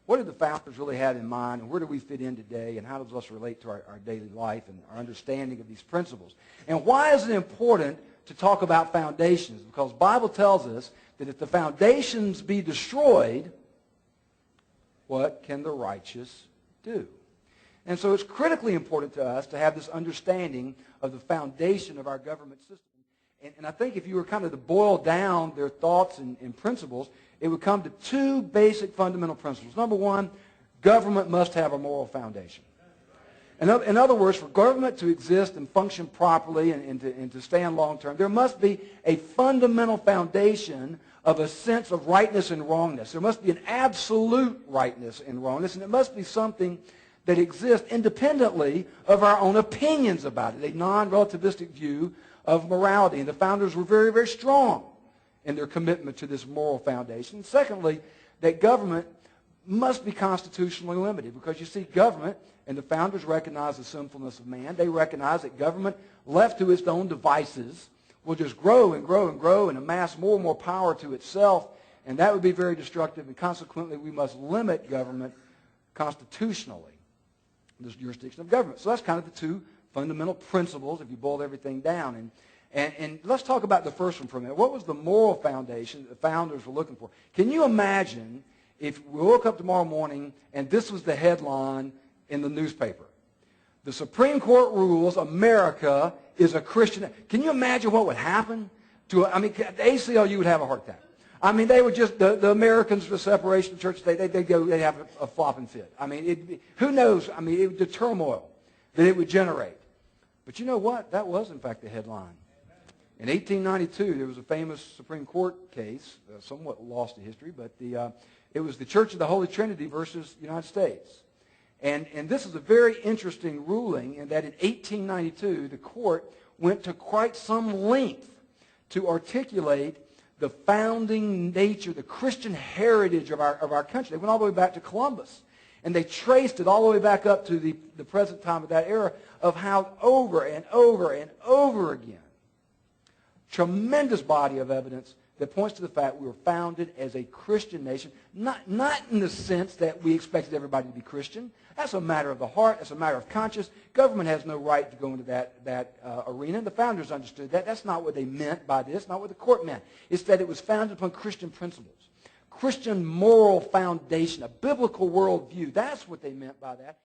what did the founders really have in mind, and where do we fit in today, and how does us relate to our daily life and our understanding of these principles? And why is it important to talk about foundations? Because the Bible tells us that if the foundations be destroyed, what can the righteous do? And so it's critically important to us to have this understanding of the foundation of our government system. And I think if you were kind of to boil down their thoughts and principles, it would come to two basic fundamental principles. Number one, government must have a moral foundation. In other words, for government to exist and function properly and to stand long term, there must be a fundamental foundation of a sense of rightness and wrongness. There must be an absolute rightness and wrongness, and it must be something that exists independently of our own opinions about it, a non-relativistic view of morality. And the founders were very, very strong in their commitment to this moral foundation. Secondly, that government must be constitutionally limited, because you see, government, and the founders recognize the sinfulness of man. They recognize that government, left to its own devices, will just grow and grow and grow and amass more and more power to itself, and that would be very destructive, and consequently we must limit government constitutionally, this jurisdiction of government. So that's kind of the two fundamental principles if you boil everything down. And let's talk about the first one for a minute. What was the moral foundation that the founders were looking for? Can you imagine if we woke up tomorrow morning and this was the headline in the newspaper? The Supreme Court rules America is a Christian. Can you imagine what would happen? The ACLU would have a heart attack. I mean, they would just, the Americans, the separation of church, they'd have a flopping fit. I mean, who knows? I mean, the turmoil that it would generate. But you know what? That was, in fact, the headline. In 1892, there was a famous Supreme Court case, somewhat lost to history, but it was the Church of the Holy Trinity versus the United States. And this is a very interesting ruling in that in 1892, the court went to quite some length to articulate the founding nature, the Christian heritage of our country. They went all the way back to Columbus. And they traced it all the way back up to the present time of that era of how over and over and over again, tremendous body of evidence that points to the fact we were founded as a Christian nation, not in the sense that we expected everybody to be Christian. That's a matter of the heart. That's a matter of conscience. Government has no right to go into that arena. The founders understood that. That's not what they meant by this, not what the court meant. It's that it was founded upon Christian principles, Christian moral foundation, a biblical worldview. That's what they meant by that.